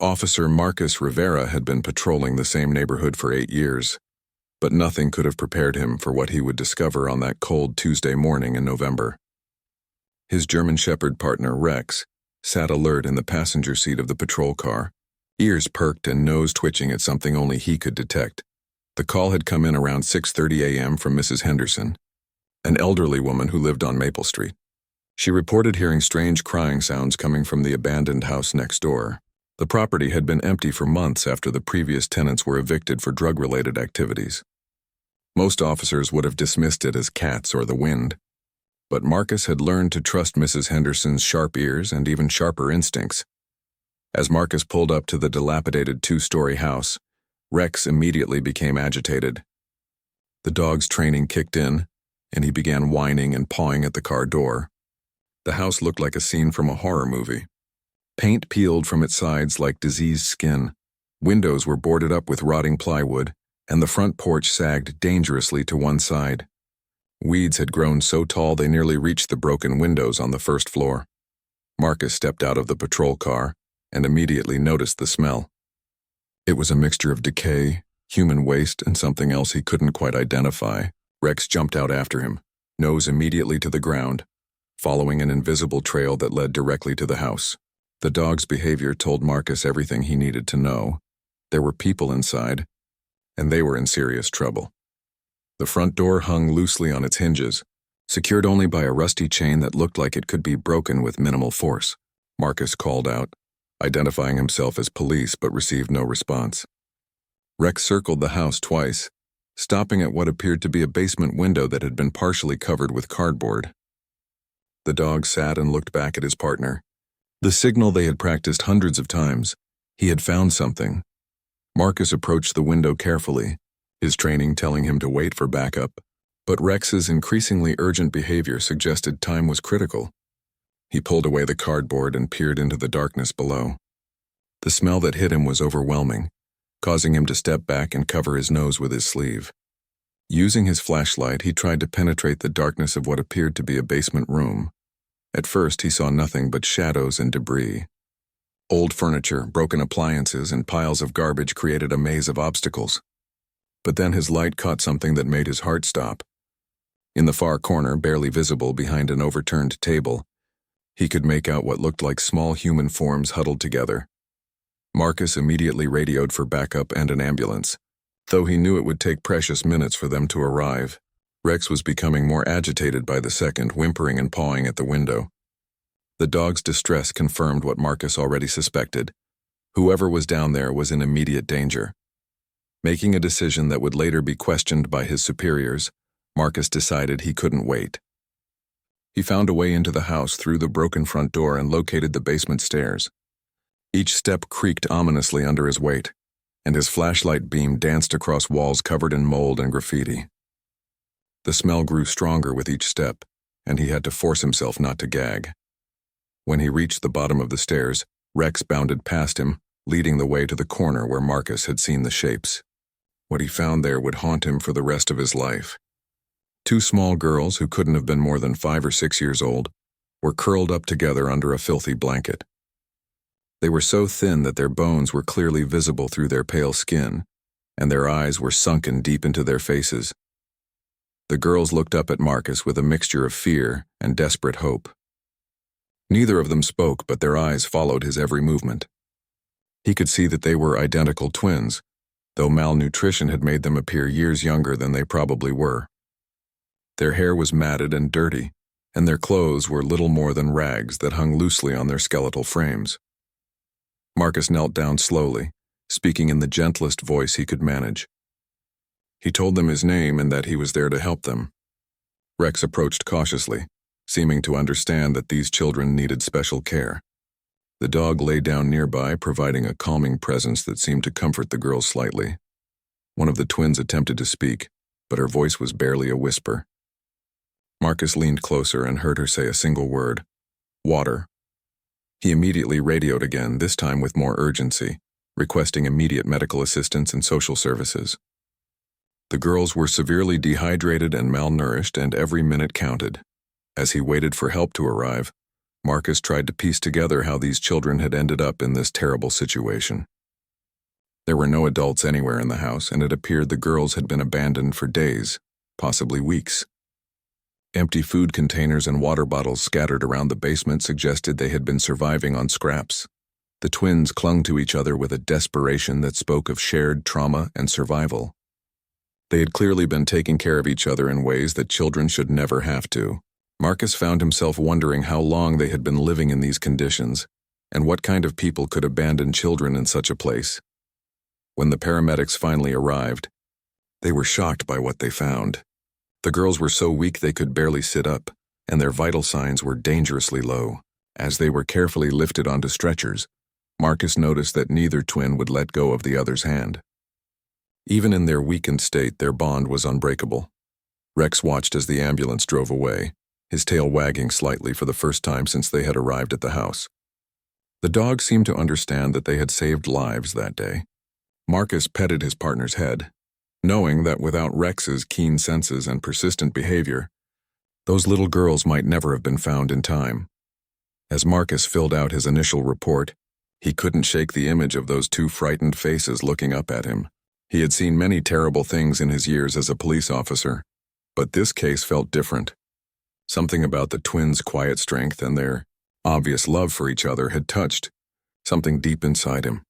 Officer Marcus Rivera had been patrolling the same neighborhood for 8 years, but nothing could have prepared him for what he would discover on that cold Tuesday morning in November. His German Shepherd partner, Rex, sat alert in the passenger seat of the patrol car, ears perked and nose twitching at something only he could detect. The call had come in around 6:30 a.m. from Mrs. Henderson, an elderly woman who lived on Maple Street. She reported hearing strange crying sounds coming from the abandoned house next door. The property had been empty for months after the previous tenants were evicted for drug-related activities. Most officers would have dismissed it as cats or the wind, but Marcus had learned to trust Mrs. Henderson's sharp ears and even sharper instincts. As Marcus pulled up to the dilapidated 2-story house, Rex immediately became agitated. The dog's training kicked in, and he began whining and pawing at the car door. The house looked like a scene from a horror movie. Paint peeled from its sides like diseased skin. Windows were boarded up with rotting plywood, and the front porch sagged dangerously to one side. Weeds had grown so tall they nearly reached the broken windows on the first floor. Marcus stepped out of the patrol car and immediately noticed the smell. It was a mixture of decay, human waste, and something else he couldn't quite identify. Rex jumped out after him, nose immediately to the ground, following an invisible trail that led directly to the house. The dog's behavior told Marcus everything he needed to know. There were people inside, and they were in serious trouble. The front door hung loosely on its hinges, secured only by a rusty chain that looked like it could be broken with minimal force. Marcus called out, identifying himself as police, but received no response. Rex circled the house twice, stopping at what appeared to be a basement window that had been partially covered with cardboard. The dog sat and looked back at his partner. The signal they had practiced hundreds of times. He had found something. Marcus approached the window carefully, his training telling him to wait for backup, but Rex's increasingly urgent behavior suggested time was critical. He pulled away the cardboard and peered into the darkness below. The smell that hit him was overwhelming, causing him to step back and cover his nose with his sleeve. Using his flashlight, he tried to penetrate the darkness of what appeared to be a basement room. At first, he saw nothing but shadows and debris. Old furniture, broken appliances, and piles of garbage created a maze of obstacles. But then his light caught something that made his heart stop. In the far corner, barely visible behind an overturned table, he could make out what looked like small human forms huddled together. Marcus immediately radioed for backup and an ambulance, though he knew it would take precious minutes for them to arrive. Rex was becoming more agitated by the second, whimpering and pawing at the window. The dog's distress confirmed what Marcus already suspected. Whoever was down there was in immediate danger. Making a decision that would later be questioned by his superiors, Marcus decided he couldn't wait. He found a way into the house through the broken front door and located the basement stairs. Each step creaked ominously under his weight, and his flashlight beam danced across walls covered in mold and graffiti. The smell grew stronger with each step, and he had to force himself not to gag. When he reached the bottom of the stairs, Rex bounded past him, leading the way to the corner where Marcus had seen the shapes. What he found there would haunt him for the rest of his life. 2 small girls who couldn't have been more than 5 or 6 years old were curled up together under a filthy blanket. They were so thin that their bones were clearly visible through their pale skin, and their eyes were sunken deep into their faces. The girls looked up at Marcus with a mixture of fear and desperate hope. Neither of them spoke, but their eyes followed his every movement. He could see that they were identical twins, though malnutrition had made them appear years younger than they probably were. Their hair was matted and dirty, and their clothes were little more than rags that hung loosely on their skeletal frames. Marcus knelt down slowly, speaking in the gentlest voice he could manage. He told them his name and that he was there to help them. Rex approached cautiously, seeming to understand that these children needed special care. The dog lay down nearby, providing a calming presence that seemed to comfort the girls slightly. One of the twins attempted to speak, but her voice was barely a whisper. Marcus leaned closer and heard her say a single word: water. He immediately radioed again, this time with more urgency, requesting immediate medical assistance and social services. The girls were severely dehydrated and malnourished, and every minute counted. As he waited for help to arrive, Marcus tried to piece together how these children had ended up in this terrible situation. There were no adults anywhere in the house, and it appeared the girls had been abandoned for days, possibly weeks. Empty food containers and water bottles scattered around the basement suggested they had been surviving on scraps. The twins clung to each other with a desperation that spoke of shared trauma and survival. They had clearly been taking care of each other in ways that children should never have to. Marcus found himself wondering how long they had been living in these conditions, and what kind of people could abandon children in such a place. When the paramedics finally arrived, they were shocked by what they found. The girls were so weak they could barely sit up, and their vital signs were dangerously low. As they were carefully lifted onto stretchers, Marcus noticed that neither twin would let go of the other's hand. Even in their weakened state, their bond was unbreakable. Rex watched as the ambulance drove away, his tail wagging slightly for the first time since they had arrived at the house. The dog seemed to understand that they had saved lives that day. Marcus petted his partner's head, knowing that without Rex's keen senses and persistent behavior, those little girls might never have been found in time. As Marcus filled out his initial report, he couldn't shake the image of those two frightened faces looking up at him. He had seen many terrible things in his years as a police officer, but this case felt different. Something about the twins' quiet strength and their obvious love for each other had touched something deep inside him.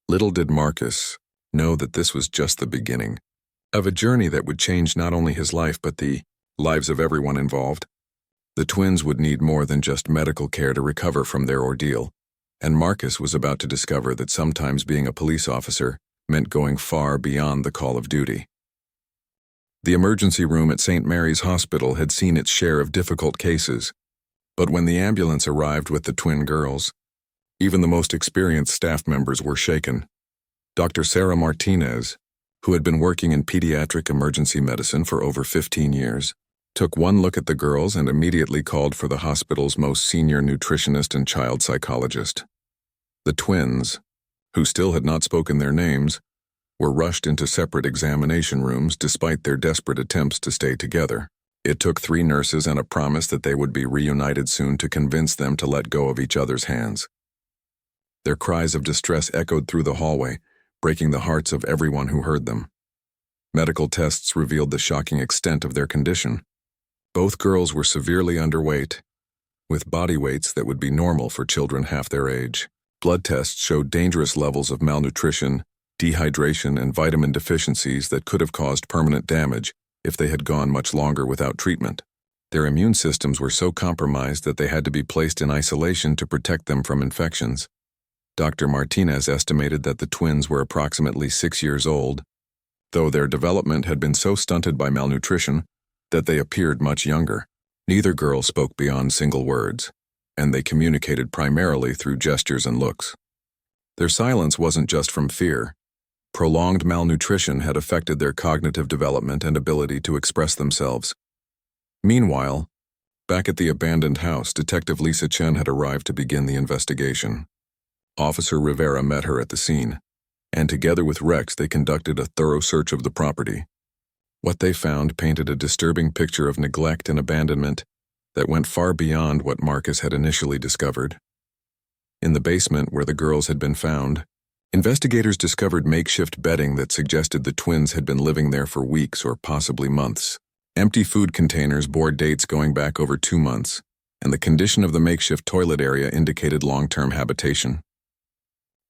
Little did Marcus know that this was just the beginning of a journey that would change not only his life but the lives of everyone involved. The twins would need more than just medical care to recover from their ordeal, and Marcus was about to discover that sometimes being a police officer meant going far beyond the call of duty. The emergency room at St. Mary's Hospital had seen its share of difficult cases, but when the ambulance arrived with the twin girls, even the most experienced staff members were shaken. Dr. Sarah Martinez, who had been working in pediatric emergency medicine for over 15 years, took one look at the girls and immediately called for the hospital's most senior nutritionist and child psychologist. The twins, who still had not spoken their names, were rushed into separate examination rooms despite their desperate attempts to stay together. It took 3 nurses and a promise that they would be reunited soon to convince them to let go of each other's hands. Their cries of distress echoed through the hallway, breaking the hearts of everyone who heard them. Medical tests revealed the shocking extent of their condition. Both girls were severely underweight, with body weights that would be normal for children half their age. Blood tests showed dangerous levels of malnutrition, dehydration, and vitamin deficiencies that could have caused permanent damage if they had gone much longer without treatment. Their immune systems were so compromised that they had to be placed in isolation to protect them from infections. Dr. Martinez estimated that the twins were approximately 6 years old, though their development had been so stunted by malnutrition that they appeared much younger. Neither girl spoke beyond single words, and they communicated primarily through gestures and looks. Their silence wasn't just from fear. Prolonged malnutrition had affected their cognitive development and ability to express themselves. Meanwhile, back at the abandoned house, Detective Lisa Chen had arrived to begin the investigation. Officer Rivera met her at the scene, and together with Rex they conducted a thorough search of the property. What they found painted a disturbing picture of neglect and abandonment that went far beyond what Marcus had initially discovered. In the basement where the girls had been found, investigators discovered makeshift bedding that suggested the twins had been living there for weeks or possibly months. Empty food containers bore dates going back over 2 months, and the condition of the makeshift toilet area indicated long-term habitation.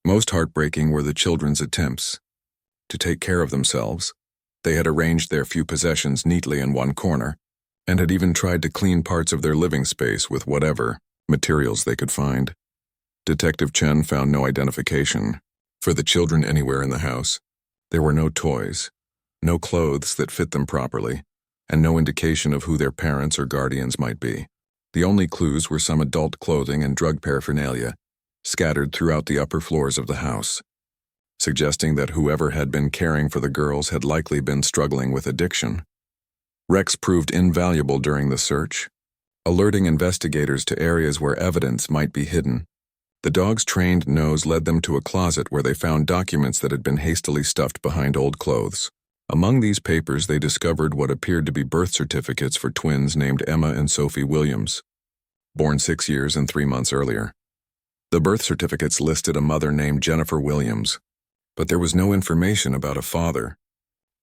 Most heartbreaking were the children's attempts to take care of themselves. They had arranged their few possessions neatly in one corner, and had even tried to clean parts of their living space with whatever materials they could find. Detective Chen found no identification for the children anywhere in the house. There were no toys, no clothes that fit them properly, and no indication of who their parents or guardians might be. The only clues were some adult clothing and drug paraphernalia scattered throughout the upper floors of the house, suggesting that whoever had been caring for the girls had likely been struggling with addiction. Rex proved invaluable during the search, alerting investigators to areas where evidence might be hidden. The dog's trained nose led them to a closet where they found documents that had been hastily stuffed behind old clothes. Among these papers, they discovered what appeared to be birth certificates for twins named Emma and Sophie Williams. born 6 years and 3 months earlier. The birth certificates listed a mother named Jennifer Williams, but there was no information about a father.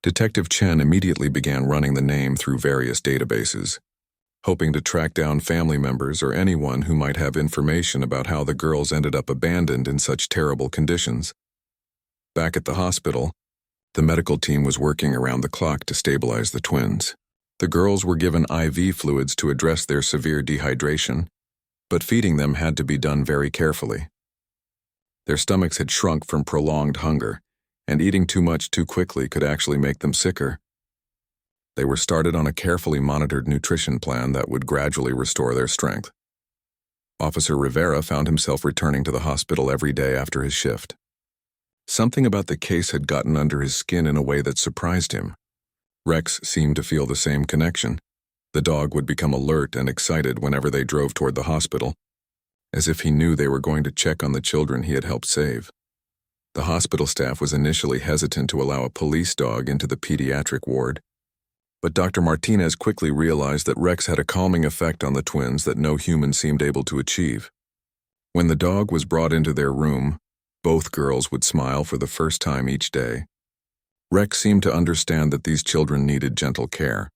Detective Chen immediately began running the name through various databases, hoping to track down family members or anyone who might have information about how the girls ended up abandoned in such terrible conditions. Back at the hospital, the medical team was working around the clock to stabilize the twins. The girls were given IV fluids to address their severe dehydration, but feeding them had to be done very carefully. Their stomachs had shrunk from prolonged hunger, and eating too much too quickly could actually make them sicker. They were started on a carefully monitored nutrition plan that would gradually restore their strength. Officer Rivera found himself returning to the hospital every day after his shift. Something about the case had gotten under his skin in a way that surprised him. Rex seemed to feel the same connection. The dog would become alert and excited whenever they drove toward the hospital, as if he knew they were going to check on the children he had helped save. The hospital staff was initially hesitant to allow a police dog into the pediatric ward, but Dr. Martinez quickly realized that Rex had a calming effect on the twins that no human seemed able to achieve. When the dog was brought into their room, both girls would smile for the first time each day. Rex seemed to understand that these children needed gentle care,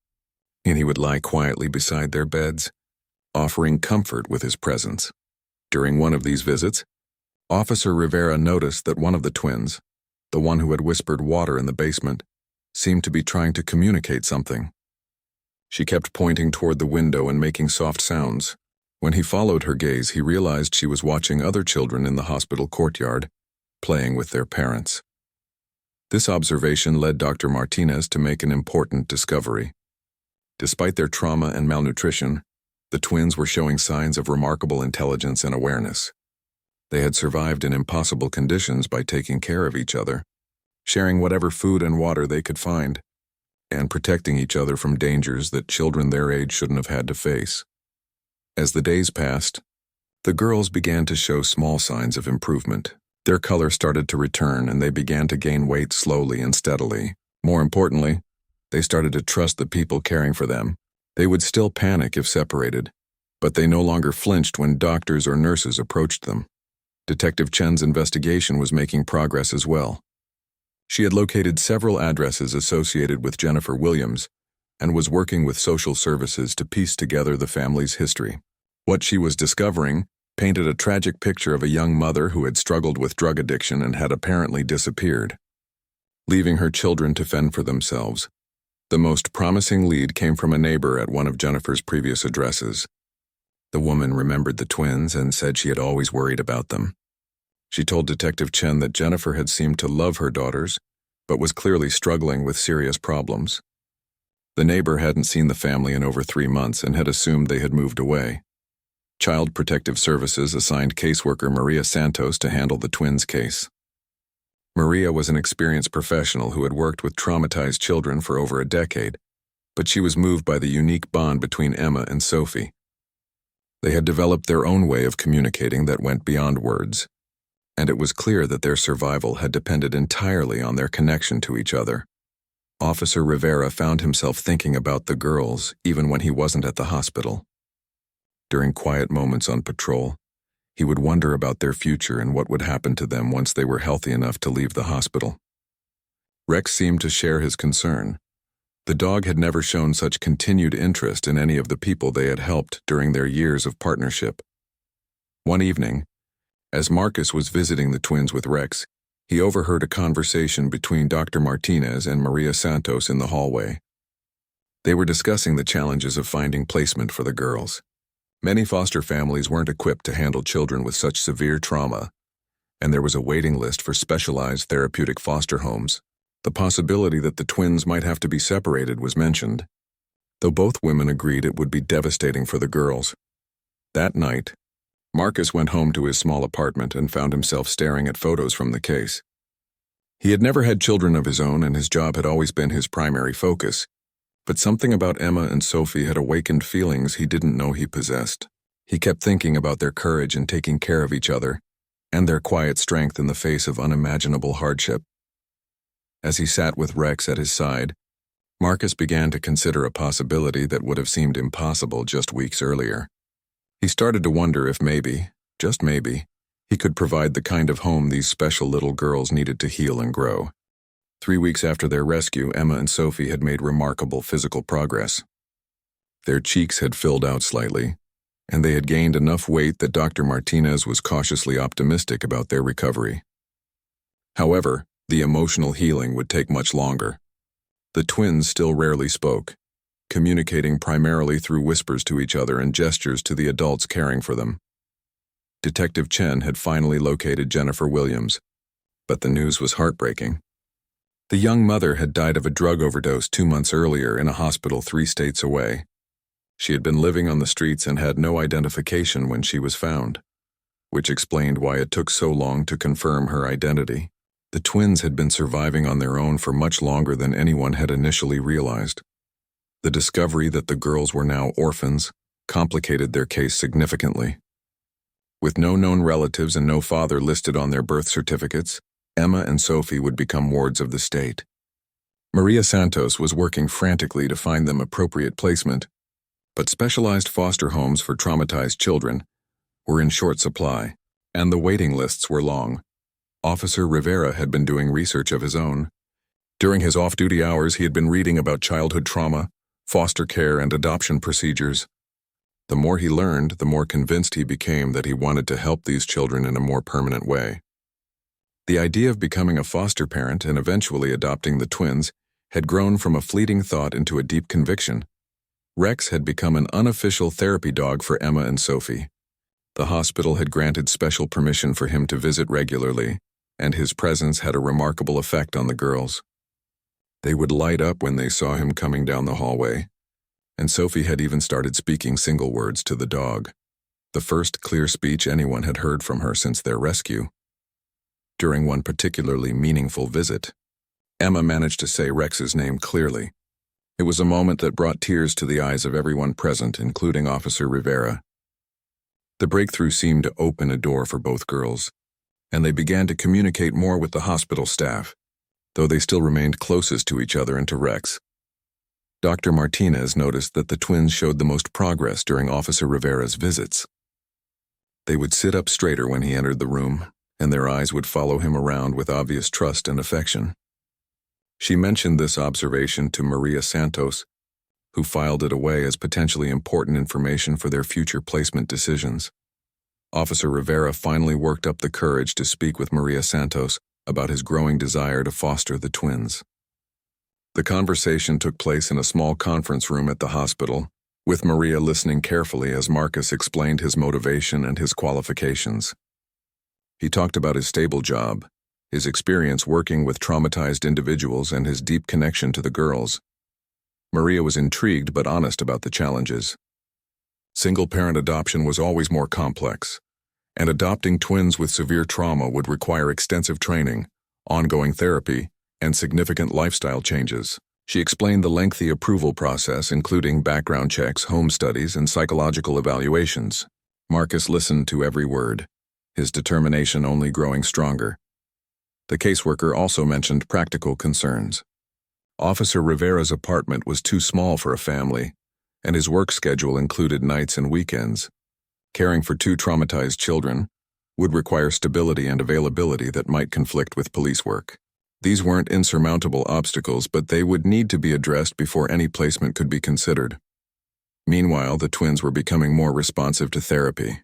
and he would lie quietly beside their beds, offering comfort with his presence. During one of these visits, Officer Rivera noticed that one of the twins, the one who had whispered water in the basement, seemed to be trying to communicate something. She kept pointing toward the window and making soft sounds. When he followed her gaze, he realized she was watching other children in the hospital courtyard, playing with their parents. This observation led Dr. Martinez to make an important discovery. Despite their trauma and malnutrition, the twins were showing signs of remarkable intelligence and awareness. They had survived in impossible conditions by taking care of each other, sharing whatever food and water they could find, and protecting each other from dangers that children their age shouldn't have had to face. As the days passed, the girls began to show small signs of improvement. Their color started to return, and they began to gain weight slowly and steadily. More importantly, they started to trust the people caring for them. They would still panic if separated, but they no longer flinched when doctors or nurses approached them. Detective Chen's investigation was making progress as well. She had located several addresses associated with Jennifer Williams and was working with social services to piece together the family's history. What she was discovering painted a tragic picture of a young mother who had struggled with drug addiction and had apparently disappeared, leaving her children to fend for themselves. The most promising lead came from a neighbor at one of Jennifer's previous addresses. The woman remembered the twins and said she had always worried about them. She told Detective Chen that Jennifer had seemed to love her daughters, but was clearly struggling with serious problems. The neighbor hadn't seen the family in over 3 months and had assumed they had moved away. Child Protective Services assigned caseworker Maria Santos to handle the twins' case. Maria was an experienced professional who had worked with traumatized children for over a decade, but she was moved by the unique bond between Emma and Sophie. They had developed their own way of communicating that went beyond words, and it was clear that their survival had depended entirely on their connection to each other. Officer Rivera found himself thinking about the girls even when he wasn't at the hospital. During quiet moments on patrol, he would wonder about their future and what would happen to them once they were healthy enough to leave the hospital. Rex seemed to share his concern. The dog had never shown such continued interest in any of the people they had helped during their years of partnership. One evening, as Marcus was visiting the twins with Rex, he overheard a conversation between Dr. Martinez and Maria Santos in the hallway. They were discussing the challenges of finding placement for the girls. Many foster families weren't equipped to handle children with such severe trauma, and there was a waiting list for specialized therapeutic foster homes. The possibility that the twins might have to be separated was mentioned, though both women agreed it would be devastating for the girls. That night, Marcus went home to his small apartment and found himself staring at photos from the case. He had never had children of his own, and his job had always been his primary focus, but something about Emma and Sophie had awakened feelings he didn't know he possessed. He kept thinking about their courage in taking care of each other, and their quiet strength in the face of unimaginable hardship. As he sat with Rex at his side, Marcus began to consider a possibility that would have seemed impossible just weeks earlier. He started to wonder if maybe, just maybe, he could provide the kind of home these special little girls needed to heal and grow. 3 weeks after their rescue, Emma and Sophie had made remarkable physical progress. Their cheeks had filled out slightly, and they had gained enough weight that Dr. Martinez was cautiously optimistic about their recovery. However, the emotional healing would take much longer. The twins still rarely spoke, communicating primarily through whispers to each other and gestures to the adults caring for them. Detective Chen had finally located Jennifer Williams, but the news was heartbreaking. The young mother had died of a drug overdose 2 months earlier in a hospital 3 states away. She had been living on the streets and had no identification when she was found, which explained why it took so long to confirm her identity. The twins had been surviving on their own for much longer than anyone had initially realized. The discovery that the girls were now orphans complicated their case significantly. With no known relatives and no father listed on their birth certificates, Emma and Sophie would become wards of the state. Maria Santos was working frantically to find them appropriate placement, but specialized foster homes for traumatized children were in short supply, and the waiting lists were long. Officer Rivera had been doing research of his own. During his off-duty hours, he had been reading about childhood trauma, foster care, and adoption procedures. The more he learned, the more convinced he became that he wanted to help these children in a more permanent way. The idea of becoming a foster parent and eventually adopting the twins had grown from a fleeting thought into a deep conviction. Rex had become an unofficial therapy dog for Emma and Sophie. The hospital had granted special permission for him to visit regularly, and his presence had a remarkable effect on the girls. They would light up when they saw him coming down the hallway, and Sophie had even started speaking single words to the dog, the first clear speech anyone had heard from her since their rescue. During one particularly meaningful visit, Emma managed to say Rex's name clearly. It was a moment that brought tears to the eyes of everyone present, including Officer Rivera. The breakthrough seemed to open a door for both girls, and they began to communicate more with the hospital staff, though they still remained closest to each other and to Rex. Dr. Martinez noticed that the twins showed the most progress during Officer Rivera's visits. They would sit up straighter when he entered the room, and their eyes would follow him around with obvious trust and affection. She mentioned this observation to Maria Santos, who filed it away as potentially important information for their future placement decisions. Officer Rivera finally worked up the courage to speak with Maria Santos about his growing desire to foster the twins. The conversation took place in a small conference room at the hospital, with Maria listening carefully as Marcus explained his motivation and his qualifications. He talked about his stable job, his experience working with traumatized individuals, and his deep connection to the girls. Maria was intrigued but honest about the challenges. Single-parent adoption was always more complex, and adopting twins with severe trauma would require extensive training, ongoing therapy, and significant lifestyle changes. She explained the lengthy approval process, including background checks, home studies, and psychological evaluations. Marcus listened to every word, his determination only growing stronger. The caseworker also mentioned practical concerns. Officer Rivera's apartment was too small for a family, and his work schedule included nights and weekends. Caring for 2 traumatized children would require stability and availability that might conflict with police work. These weren't insurmountable obstacles, but they would need to be addressed before any placement could be considered. Meanwhile, the twins were becoming more responsive to therapy.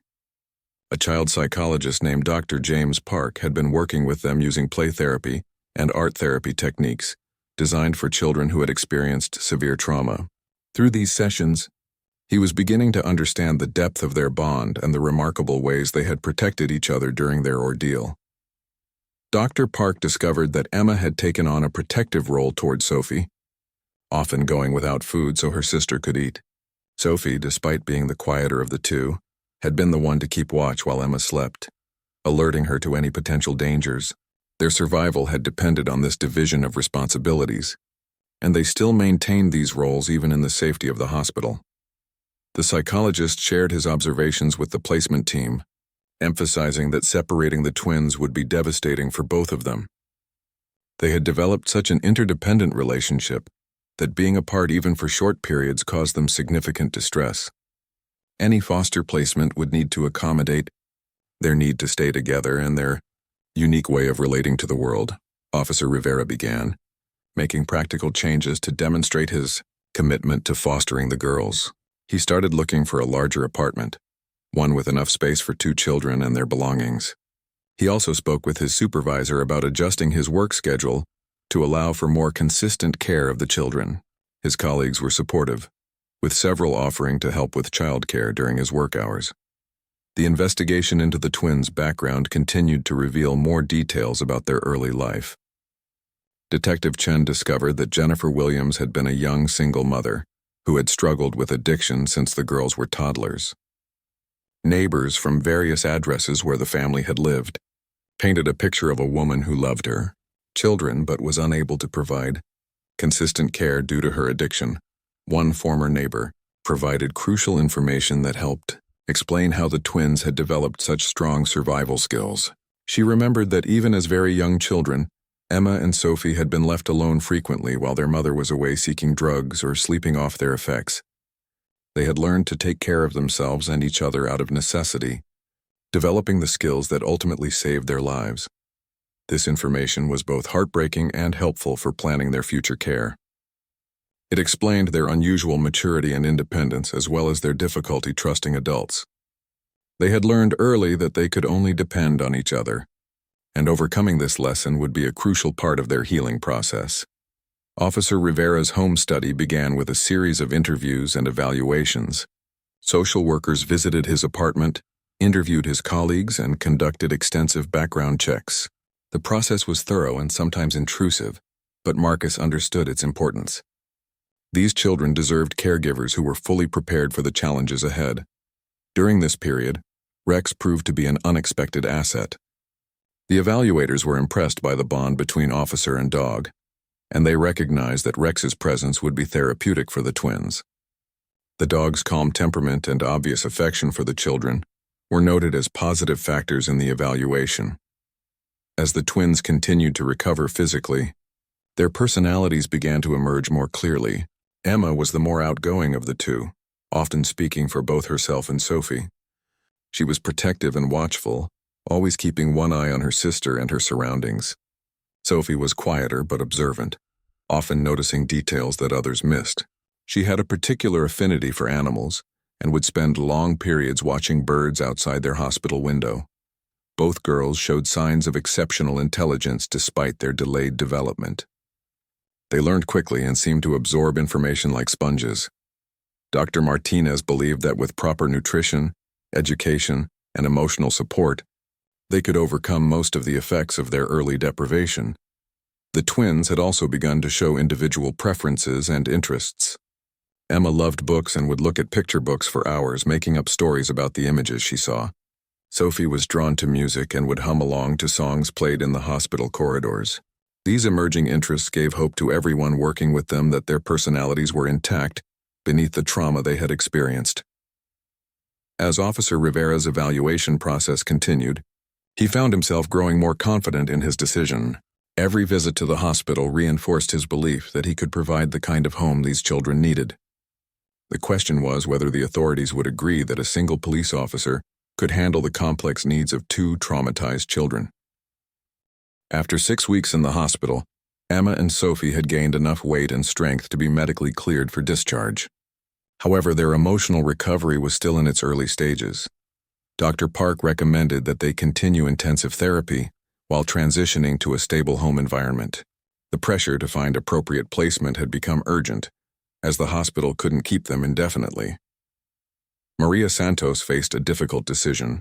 A child psychologist named Dr. James Park had been working with them using play therapy and art therapy techniques designed for children who had experienced severe trauma. Through these sessions, he was beginning to understand the depth of their bond and the remarkable ways they had protected each other during their ordeal. Dr. Park discovered that Emma had taken on a protective role toward Sophie, often going without food so her sister could eat. Sophie, despite being the quieter of the two, had been the one to keep watch while Emma slept, alerting her to any potential dangers. Their survival had depended on this division of responsibilities, and they still maintained these roles even in the safety of the hospital. The psychologist shared his observations with the placement team, emphasizing that separating the twins would be devastating for both of them. They had developed such an interdependent relationship that being apart even for short periods caused them significant distress. Any foster placement would need to accommodate their need to stay together and their unique way of relating to the world. Officer Rivera began, making practical changes to demonstrate his commitment to fostering the girls. He started looking for a larger apartment, one with enough space for 2 children and their belongings. He also spoke with his supervisor about adjusting his work schedule to allow for more consistent care of the children. His colleagues were supportive, with several offering to help with childcare during his work hours. The investigation into the twins' background continued to reveal more details about their early life. Detective Chen discovered that Jennifer Williams had been a young single mother who had struggled with addiction since the girls were toddlers. Neighbors from various addresses where the family had lived painted a picture of a woman who loved her children but was unable to provide consistent care due to her addiction. One former neighbor provided crucial information that helped explain how the twins had developed such strong survival skills. She remembered that even as very young children, Emma and Sophie had been left alone frequently while their mother was away seeking drugs or sleeping off their effects. They had learned to take care of themselves and each other out of necessity, developing the skills that ultimately saved their lives. This information was both heartbreaking and helpful for planning their future care. It explained their unusual maturity and independence as well as their difficulty trusting adults. They had learned early that they could only depend on each other, and overcoming this lesson would be a crucial part of their healing process. Officer Rivera's home study began with a series of interviews and evaluations. Social workers visited his apartment, interviewed his colleagues, and conducted extensive background checks. The process was thorough and sometimes intrusive, but Marcus understood its importance. These children deserved caregivers who were fully prepared for the challenges ahead. During this period, Rex proved to be an unexpected asset. The evaluators were impressed by the bond between officer and dog, and they recognized that Rex's presence would be therapeutic for the twins. The dog's calm temperament and obvious affection for the children were noted as positive factors in the evaluation. As the twins continued to recover physically, their personalities began to emerge more clearly. Emma was the more outgoing of the two, often speaking for both herself and Sophie. She was protective and watchful, always keeping one eye on her sister and her surroundings. Sophie was quieter but observant, often noticing details that others missed. She had a particular affinity for animals and would spend long periods watching birds outside their hospital window. Both girls showed signs of exceptional intelligence despite their delayed development. They learned quickly and seemed to absorb information like sponges. Dr. Martinez believed that with proper nutrition, education, and emotional support, they could overcome most of the effects of their early deprivation. The twins had also begun to show individual preferences and interests. Emma loved books and would look at picture books for hours, making up stories about the images she saw. Sophie was drawn to music and would hum along to songs played in the hospital corridors. These emerging interests gave hope to everyone working with them that their personalities were intact beneath the trauma they had experienced. As Officer Rivera's evaluation process continued, he found himself growing more confident in his decision. Every visit to the hospital reinforced his belief that he could provide the kind of home these children needed. The question was whether the authorities would agree that a single police officer could handle the complex needs of 2 traumatized children. After 6 weeks in the hospital, Emma and Sophie had gained enough weight and strength to be medically cleared for discharge. However, their emotional recovery was still in its early stages. Dr. Park recommended that they continue intensive therapy while transitioning to a stable home environment. The pressure to find appropriate placement had become urgent, as the hospital couldn't keep them indefinitely. Maria Santos faced a difficult decision.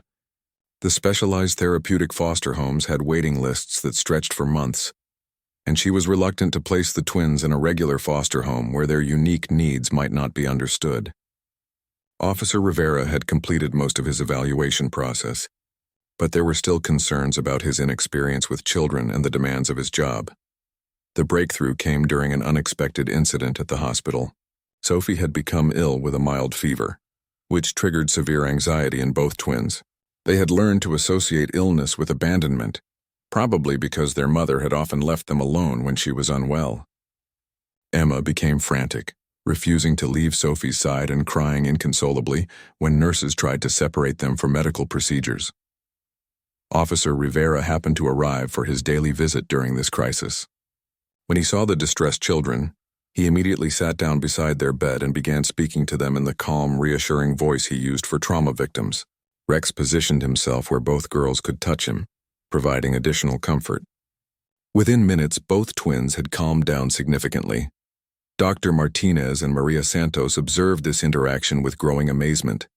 The specialized therapeutic foster homes had waiting lists that stretched for months, and she was reluctant to place the twins in a regular foster home where their unique needs might not be understood. Officer Rivera had completed most of his evaluation process, but there were still concerns about his inexperience with children and the demands of his job. The breakthrough came during an unexpected incident at the hospital. Sophie had become ill with a mild fever, which triggered severe anxiety in both twins. They had learned to associate illness with abandonment, probably because their mother had often left them alone when she was unwell. Emma became frantic, refusing to leave Sophie's side and crying inconsolably when nurses tried to separate them for medical procedures. Officer Rivera happened to arrive for his daily visit during this crisis. When he saw the distressed children, he immediately sat down beside their bed and began speaking to them in the calm, reassuring voice he used for trauma victims. Rex positioned himself where both girls could touch him, providing additional comfort. Within minutes, both twins had calmed down significantly. Dr. Martinez and Maria Santos observed this interaction with growing amazement.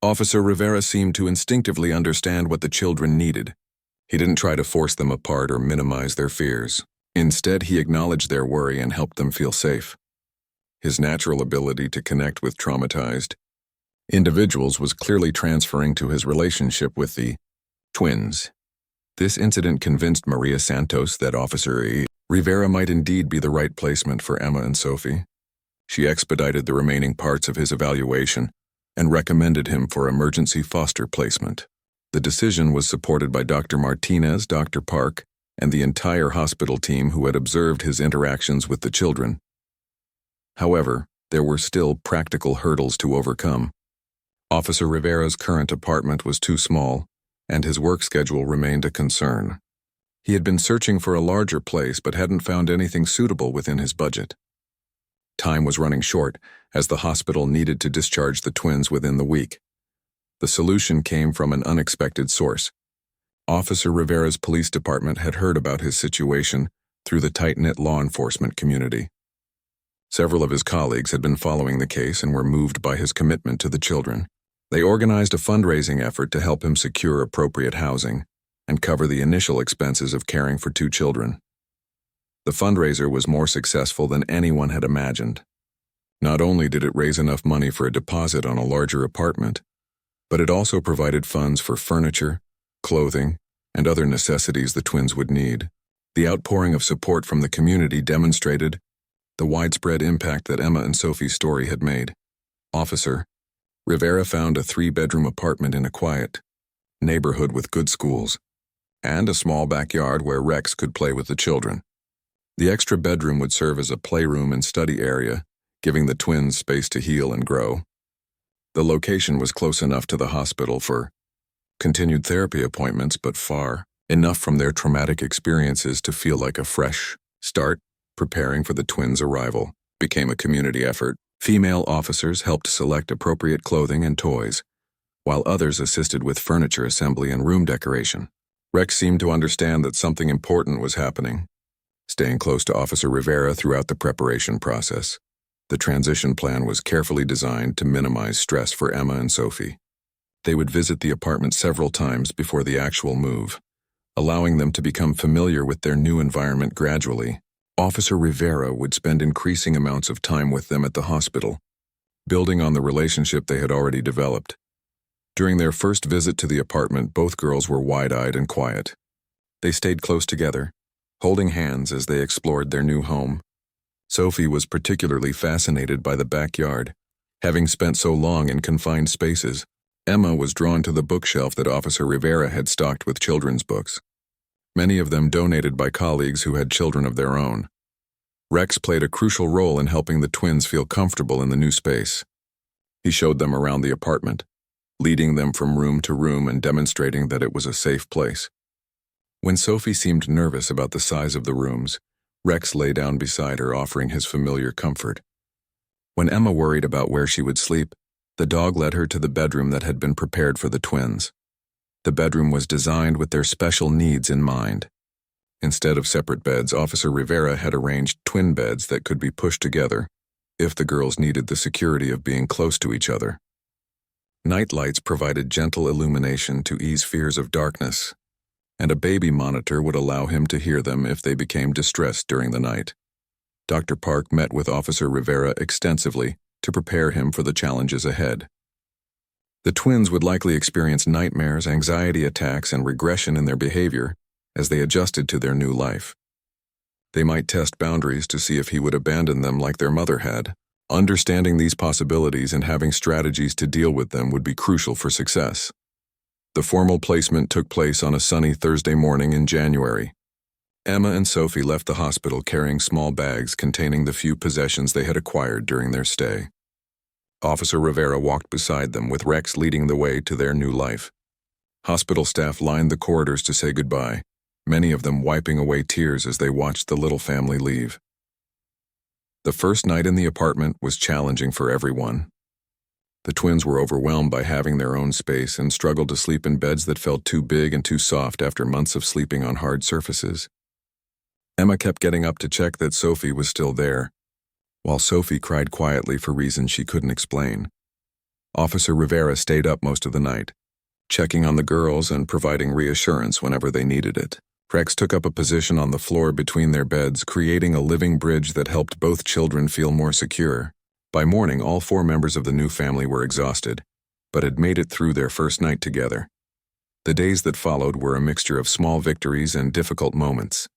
Officer Rivera seemed to instinctively understand what the children needed. He didn't try to force them apart or minimize their fears. Instead, he acknowledged their worry and helped them feel safe. His natural ability to connect with traumatized individuals was clearly transferring to his relationship with the twins. This incident convinced Maria Santos that Officer Rivera might indeed be the right placement for Emma and Sophie. She expedited the remaining parts of his evaluation and recommended him for emergency foster placement. The decision was supported by Dr. Martinez, Dr. Park, and the entire hospital team who had observed his interactions with the children. However, there were still practical hurdles to overcome. Officer Rivera's current apartment was too small, and his work schedule remained a concern. He had been searching for a larger place but hadn't found anything suitable within his budget. Time was running short, as the hospital needed to discharge the twins within the week. The solution came from an unexpected source. Officer Rivera's police department had heard about his situation through the tight-knit law enforcement community. Several of his colleagues had been following the case and were moved by his commitment to the children. They organized a fundraising effort to help him secure appropriate housing and cover the initial expenses of caring for two children. The fundraiser was more successful than anyone had imagined. Not only did it raise enough money for a deposit on a larger apartment, but it also provided funds for furniture, clothing, and other necessities the twins would need. The outpouring of support from the community demonstrated the widespread impact that Emma and Sophie's story had made. Officer Rivera found a 3-bedroom apartment in a quiet neighborhood with good schools, and a small backyard where Rex could play with the children. The extra bedroom would serve as a playroom and study area, giving the twins space to heal and grow. The location was close enough to the hospital for continued therapy appointments, but far enough from their traumatic experiences to feel like a fresh start. Preparing for the twins' arrival became a community effort. Female officers helped select appropriate clothing and toys, while others assisted with furniture assembly and room decoration. Rex seemed to understand that something important was happening. Staying close to Officer Rivera throughout the preparation process, the transition plan was carefully designed to minimize stress for Emma and Sophie. They would visit the apartment several times before the actual move, allowing them to become familiar with their new environment gradually. Officer Rivera would spend increasing amounts of time with them at the hospital, building on the relationship they had already developed. During their first visit to the apartment, both girls were wide-eyed and quiet. They stayed close together, holding hands as they explored their new home. Sophie was particularly fascinated by the backyard. Having spent so long in confined spaces, Emma was drawn to the bookshelf that Officer Rivera had stocked with children's books, many of them donated by colleagues who had children of their own. Rex played a crucial role in helping the twins feel comfortable in the new space. He showed them around the apartment, leading them from room to room and demonstrating that it was a safe place. When Sophie seemed nervous about the size of the rooms, Rex lay down beside her, offering his familiar comfort. When Emma worried about where she would sleep, the dog led her to the bedroom that had been prepared for the twins. The bedroom was designed with their special needs in mind. Instead of separate beds, Officer Rivera had arranged twin beds that could be pushed together if the girls needed the security of being close to each other. Night lights provided gentle illumination to ease fears of darkness, and a baby monitor would allow him to hear them if they became distressed during the night. Dr. Park met with Officer Rivera extensively to prepare him for the challenges ahead. The twins would likely experience nightmares, anxiety attacks, and regression in their behavior as they adjusted to their new life. They might test boundaries to see if he would abandon them like their mother had. Understanding these possibilities and having strategies to deal with them would be crucial for success. The formal placement took place on a sunny Thursday morning in January. Emma and Sophie left the hospital carrying small bags containing the few possessions they had acquired during their stay. Officer Rivera walked beside them, with Rex leading the way to their new life. Hospital staff lined the corridors to say goodbye, many of them wiping away tears as they watched the little family leave. The first night in the apartment was challenging for everyone. The twins were overwhelmed by having their own space and struggled to sleep in beds that felt too big and too soft after months of sleeping on hard surfaces. Emma kept getting up to check that Sophie was still there, while Sophie cried quietly for reasons she couldn't explain. Officer Rivera stayed up most of the night, checking on the girls and providing reassurance whenever they needed it. Rex took up a position on the floor between their beds, creating a living bridge that helped both children feel more secure. By morning, all 4 members of the new family were exhausted, but had made it through their first night together. The days that followed were a mixture of small victories and difficult moments.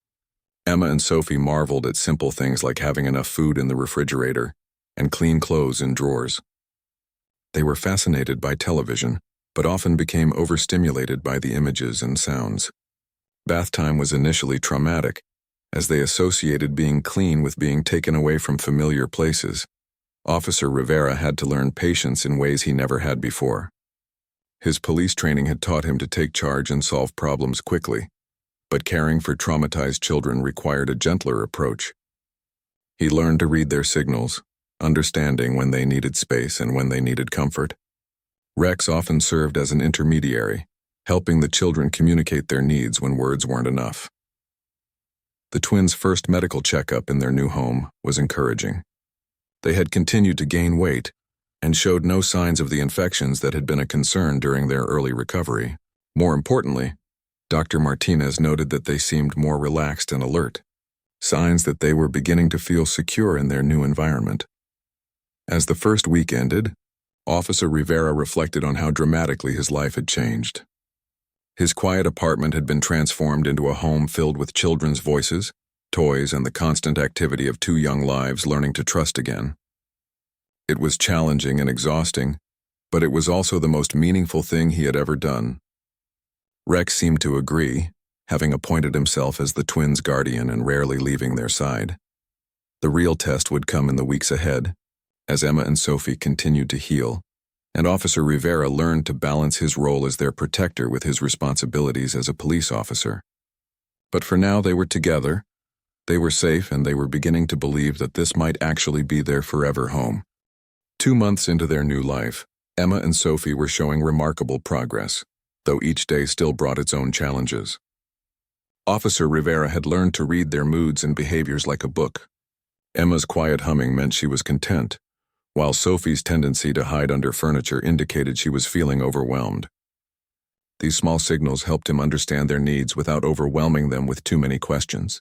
Emma and Sophie marveled at simple things like having enough food in the refrigerator and clean clothes in drawers. They were fascinated by television, but often became overstimulated by the images and sounds. Bath time was initially traumatic, as they associated being clean with being taken away from familiar places. Officer Rivera had to learn patience in ways he never had before. His police training had taught him to take charge and solve problems quickly, but caring for traumatized children required a gentler approach. He learned to read their signals, understanding when they needed space and when they needed comfort. Rex often served as an intermediary, helping the children communicate their needs when words weren't enough. The twins' first medical checkup in their new home was encouraging. They had continued to gain weight and showed no signs of the infections that had been a concern during their early recovery. More importantly, Dr. Martinez noted that they seemed more relaxed and alert, signs that they were beginning to feel secure in their new environment. As the first week ended, Officer Rivera reflected on how dramatically his life had changed. His quiet apartment had been transformed into a home filled with children's voices, toys, and the constant activity of 2 young lives learning to trust again. It was challenging and exhausting, but it was also the most meaningful thing he had ever done. Rex seemed to agree, having appointed himself as the twins' guardian and rarely leaving their side. The real test would come in the weeks ahead, as Emma and Sophie continued to heal, and Officer Rivera learned to balance his role as their protector with his responsibilities as a police officer. But for now they were together, they were safe, and they were beginning to believe that this might actually be their forever home. 2 months into their new life, Emma and Sophie were showing remarkable progress, though each day still brought its own challenges. Officer Rivera had learned to read their moods and behaviors like a book. Emma's quiet humming meant she was content, while Sophie's tendency to hide under furniture indicated she was feeling overwhelmed. These small signals helped him understand their needs without overwhelming them with too many questions.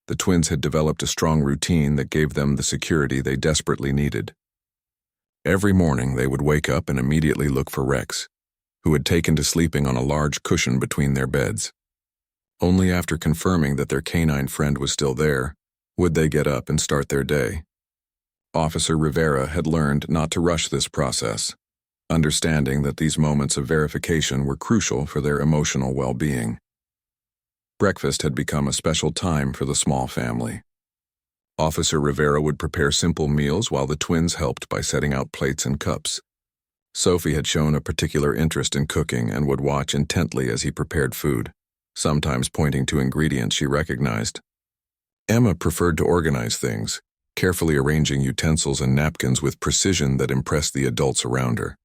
The twins had developed a strong routine that gave them the security they desperately needed. Every morning they would wake up and immediately look for Rex, who had taken to sleeping on a large cushion between their beds. Only after confirming that their canine friend was still there would they get up and start their day. Officer Rivera had learned not to rush this process, understanding that these moments of verification were crucial for their emotional well-being. Breakfast had become a special time for the small family. Officer Rivera would prepare simple meals while the twins helped by setting out plates and cups. Sophie had shown a particular interest in cooking and would watch intently as he prepared food, sometimes pointing to ingredients she recognized. Emma preferred to organize things, carefully arranging utensils and napkins with precision that impressed the adults around her.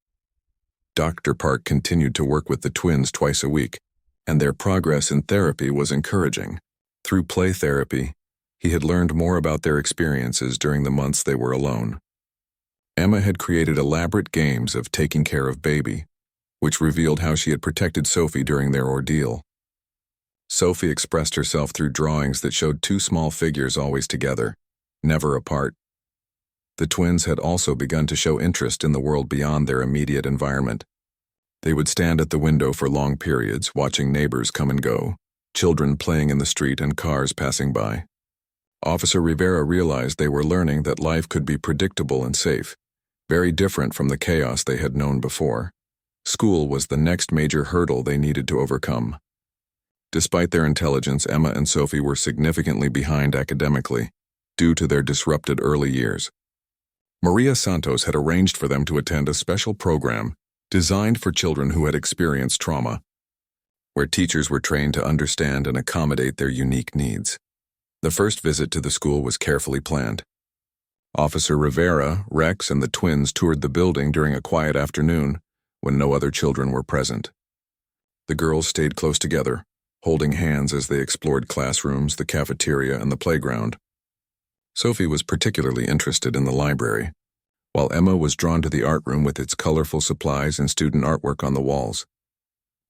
Dr. Park continued to work with the twins twice a week, and their progress in therapy was encouraging. Through play therapy, he had learned more about their experiences during the months they were alone. Emma had created elaborate games of taking care of baby, which revealed how she had protected Sophie during their ordeal. Sophie expressed herself through drawings that showed 2 small figures always together, never apart. The twins had also begun to show interest in the world beyond their immediate environment. They would stand at the window for long periods, watching neighbors come and go, children playing in the street and cars passing by. Officer Rivera realized they were learning that life could be predictable and safe, very different from the chaos they had known before. School was the next major hurdle they needed to overcome. Despite their intelligence, Emma and Sophie were significantly behind academically, due to their disrupted early years. Maria Santos had arranged for them to attend a special program designed for children who had experienced trauma, where teachers were trained to understand and accommodate their unique needs. The first visit to the school was carefully planned. Officer Rivera, Rex, and the twins toured the building during a quiet afternoon when no other children were present. The girls stayed close together, holding hands as they explored classrooms, the cafeteria, and the playground. Sophie was particularly interested in the library, while Emma was drawn to the art room with its colorful supplies and student artwork on the walls.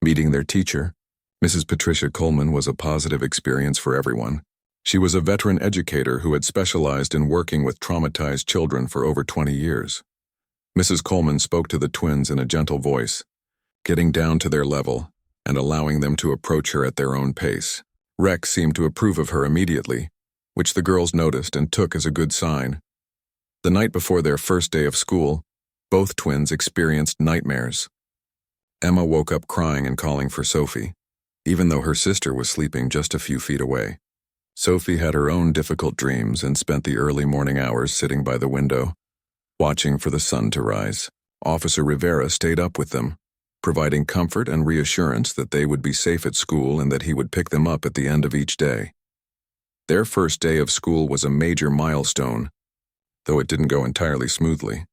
Meeting their teacher, Mrs. Patricia Coleman, was a positive experience for everyone. She was a veteran educator who had specialized in working with traumatized children for over 20 years. Mrs. Coleman spoke to the twins in a gentle voice, getting down to their level and allowing them to approach her at their own pace. Rex seemed to approve of her immediately, which the girls noticed and took as a good sign. The night before their first day of school, both twins experienced nightmares. Emma woke up crying and calling for Sophie, even though her sister was sleeping just a few feet away. Sophie had her own difficult dreams and spent the early morning hours sitting by the window, watching for the sun to rise. Officer Rivera stayed up with them, providing comfort and reassurance that they would be safe at school and that he would pick them up at the end of each day. Their first day of school was a major milestone, though it didn't go entirely smoothly.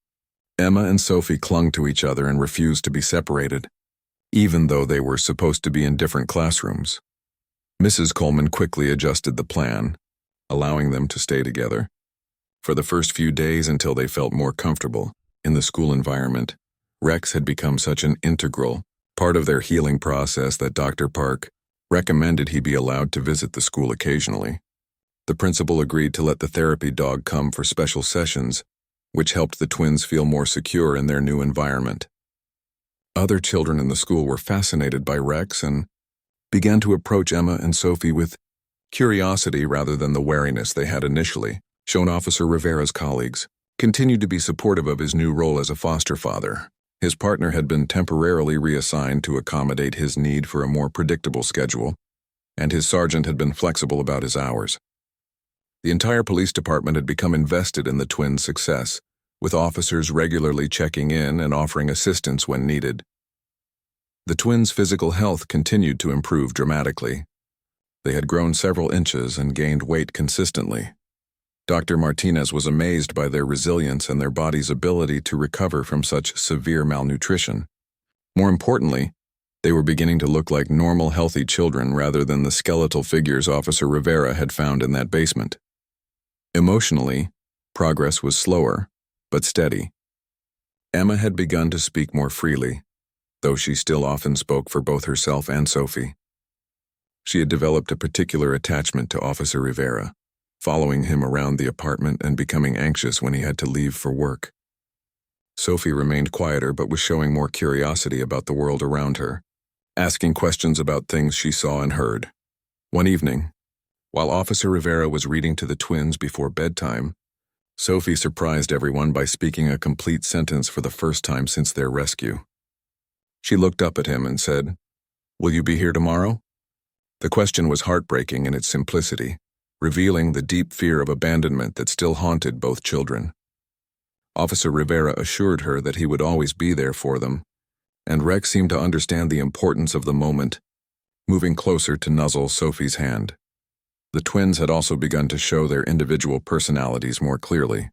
Emma and Sophie clung to each other and refused to be separated, even though they were supposed to be in different classrooms. Mrs. Coleman quickly adjusted the plan, allowing them to stay together. For the first few days until they felt more comfortable in the school environment, Rex had become such an integral part of their healing process that Dr. Park recommended he be allowed to visit the school occasionally. The principal agreed to let the therapy dog come for special sessions, which helped the twins feel more secure in their new environment. Other children in the school were fascinated by Rex and began to approach Emma and Sophie with curiosity rather than the wariness they had initially shown. Officer Rivera's colleagues continued to be supportive of his new role as a foster father. His partner had been temporarily reassigned to accommodate his need for a more predictable schedule, and his sergeant had been flexible about his hours. The entire police department had become invested in the twins' success, with officers regularly checking in and offering assistance when needed. The twins' physical health continued to improve dramatically. They had grown several inches and gained weight consistently. Dr. Martinez was amazed by their resilience and their body's ability to recover from such severe malnutrition. More importantly, they were beginning to look like normal, healthy children rather than the skeletal figures Officer Rivera had found in that basement. Emotionally, progress was slower, but steady. Emma had begun to speak more freely, though she still often spoke for both herself and Sophie. She had developed a particular attachment to Officer Rivera, following him around the apartment and becoming anxious when he had to leave for work. Sophie remained quieter but was showing more curiosity about the world around her, asking questions about things she saw and heard. One evening, while Officer Rivera was reading to the twins before bedtime, Sophie surprised everyone by speaking a complete sentence for the first time since their rescue. She looked up at him and said, "Will you be here tomorrow?" The question was heartbreaking in its simplicity, revealing the deep fear of abandonment that still haunted both children. Officer Rivera assured her that he would always be there for them, and Rex seemed to understand the importance of the moment, moving closer to nuzzle Sophie's hand. The twins had also begun to show their individual personalities more clearly.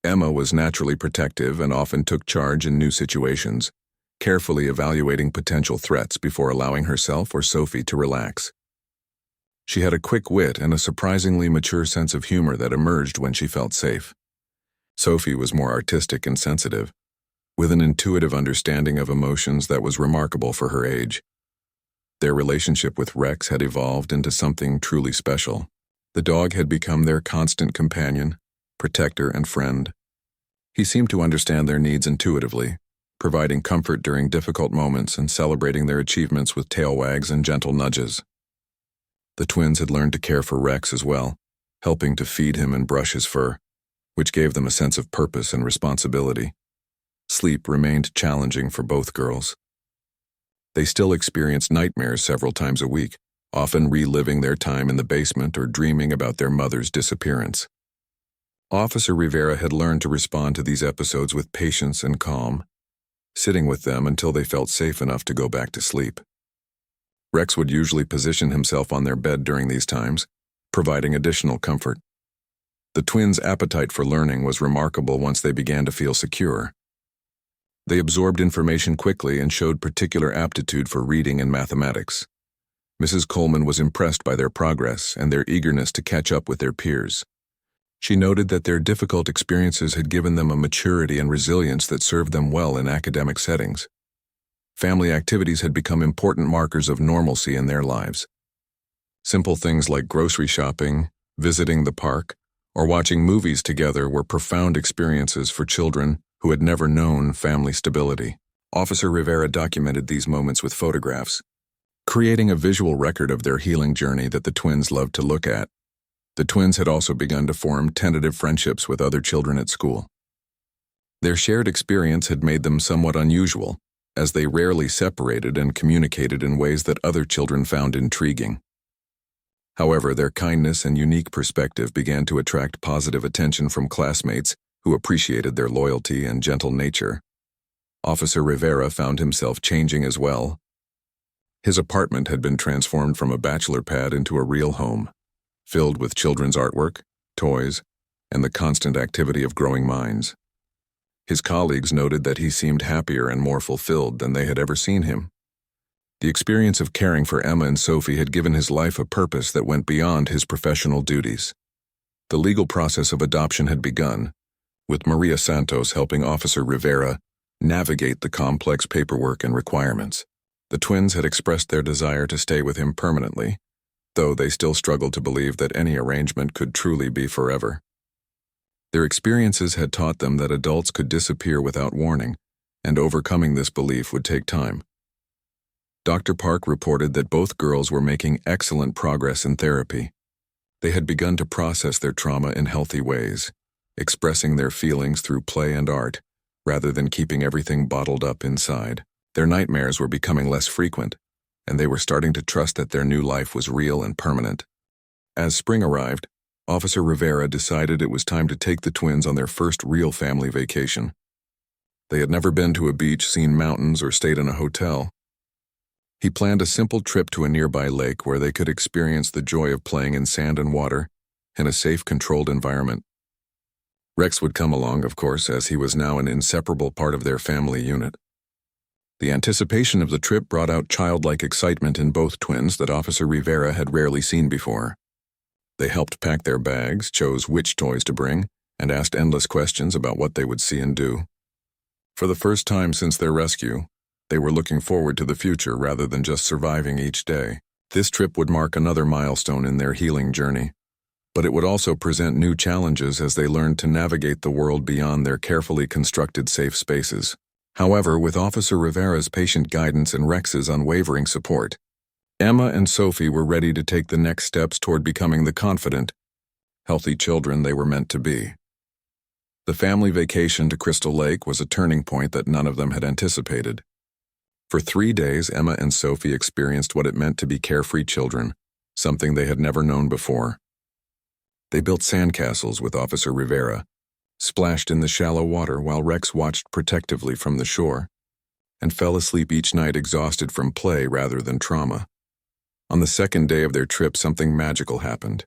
Emma was naturally protective and often took charge in new situations, carefully evaluating potential threats before allowing herself or Sophie to relax. She had a quick wit and a surprisingly mature sense of humor that emerged when she felt safe. Sophie was more artistic and sensitive, with an intuitive understanding of emotions that was remarkable for her age. Their relationship with Rex had evolved into something truly special. The dog had become their constant companion, protector, and friend. He seemed to understand their needs intuitively, providing comfort during difficult moments and celebrating their achievements with tail wags and gentle nudges. The twins had learned to care for Rex as well, helping to feed him and brush his fur, which gave them a sense of purpose and responsibility. Sleep remained challenging for both girls. They still experienced nightmares several times a week, often reliving their time in the basement or dreaming about their mother's disappearance. Officer Rivera had learned to respond to these episodes with patience and calm, sitting with them until they felt safe enough to go back to sleep. Rex would usually position himself on their bed during these times, providing additional comfort. The twins' appetite for learning was remarkable once they began to feel secure. They absorbed information quickly and showed particular aptitude for reading and mathematics. Mrs. Coleman was impressed by their progress and their eagerness to catch up with their peers. She noted that their difficult experiences had given them a maturity and resilience that served them well in academic settings. Family activities had become important markers of normalcy in their lives. Simple things like grocery shopping, visiting the park, or watching movies together were profound experiences for children who had never known family stability. Officer Rivera documented these moments with photographs, creating a visual record of their healing journey that the twins loved to look at. The twins had also begun to form tentative friendships with other children at school. Their shared experience had made them somewhat unusual, as they rarely separated and communicated in ways that other children found intriguing. However, their kindness and unique perspective began to attract positive attention from classmates who appreciated their loyalty and gentle nature. Officer Rivera found himself changing as well. His apartment had been transformed from a bachelor pad into a real home, filled with children's artwork, toys, and the constant activity of growing minds. His colleagues noted that he seemed happier and more fulfilled than they had ever seen him. The experience of caring for Emma and Sophie had given his life a purpose that went beyond his professional duties. The legal process of adoption had begun, with Maria Santos helping Officer Rivera navigate the complex paperwork and requirements. The twins had expressed their desire to stay with him permanently, though they still struggled to believe that any arrangement could truly be forever. Their experiences had taught them that adults could disappear without warning, and overcoming this belief would take time. Dr. Park reported that both girls were making excellent progress in therapy. They had begun to process their trauma in healthy ways, expressing their feelings through play and art, rather than keeping everything bottled up inside. Their nightmares were becoming less frequent, and they were starting to trust that their new life was real and permanent. As spring arrived, Officer Rivera decided it was time to take the twins on their first real family vacation. They had never been to a beach, seen mountains, or stayed in a hotel. He planned a simple trip to a nearby lake where they could experience the joy of playing in sand and water in a safe, controlled environment. Rex would come along, of course, as he was now an inseparable part of their family unit. The anticipation of the trip brought out childlike excitement in both twins that Officer Rivera had rarely seen before. They helped pack their bags, chose which toys to bring, and asked endless questions about what they would see and do. For the first time since their rescue, they were looking forward to the future rather than just surviving each day. This trip would mark another milestone in their healing journey, but it would also present new challenges as they learned to navigate the world beyond their carefully constructed safe spaces. However, with Officer Rivera's patient guidance and Rex's unwavering support, Emma and Sophie were ready to take the next steps toward becoming the confident, healthy children they were meant to be. The family vacation to Crystal Lake was a turning point that none of them had anticipated. For 3 days, Emma and Sophie experienced what it meant to be carefree children, something they had never known before. They built sandcastles with Officer Rivera, splashed in the shallow water while Rex watched protectively from the shore, and fell asleep each night exhausted from play rather than trauma. On the second day of their trip, something magical happened.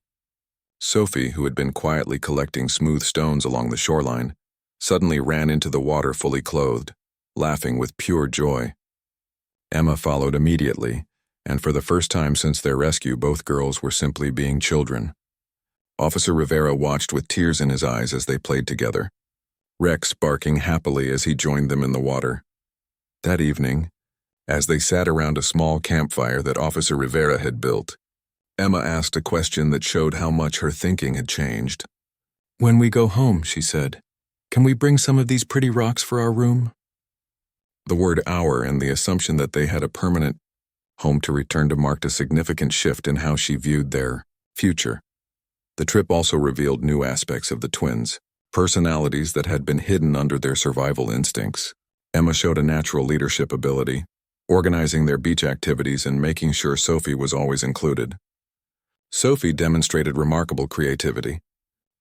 Sophie, who had been quietly collecting smooth stones along the shoreline, suddenly ran into the water fully clothed, laughing with pure joy. Emma followed immediately, and for the first time since their rescue, both girls were simply being children. Officer Rivera watched with tears in his eyes as they played together, Rex barking happily as he joined them in the water. That evening, as they sat around a small campfire that Officer Rivera had built, Emma asked a question that showed how much her thinking had changed. "When we go home," she said, "can we bring some of these pretty rocks for our room?" The word "our" and the assumption that they had a permanent home to return to marked a significant shift in how she viewed their future. The trip also revealed new aspects of the twins, personalities that had been hidden under their survival instincts. Emma showed a natural leadership ability, organizing their beach activities and making sure Sophie was always included. Sophie demonstrated remarkable creativity,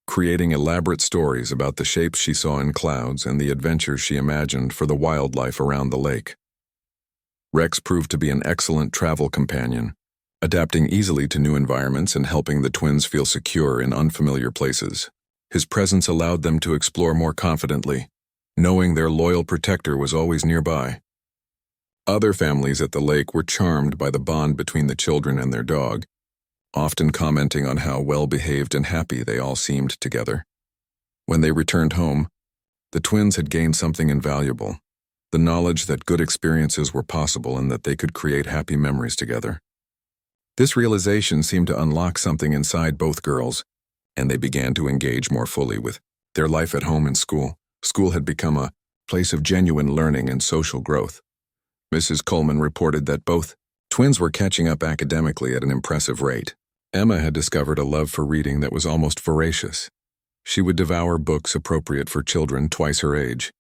creating elaborate stories about the shapes she saw in clouds and the adventures she imagined for the wildlife around the lake. Rex proved to be an excellent travel companion, adapting easily to new environments and helping the twins feel secure in unfamiliar places. His presence allowed them to explore more confidently, knowing their loyal protector was always nearby. Other families at the lake were charmed by the bond between the children and their dog, often commenting on how well-behaved and happy they all seemed together. When they returned home, the twins had gained something invaluable, the knowledge that good experiences were possible and that they could create happy memories together. This realization seemed to unlock something inside both girls, and they began to engage more fully with their life at home and school. School had become a place of genuine learning and social growth. Mrs. Coleman reported that both twins were catching up academically at an impressive rate. Emma had discovered a love for reading that was almost voracious. She would devour books appropriate for children twice her age.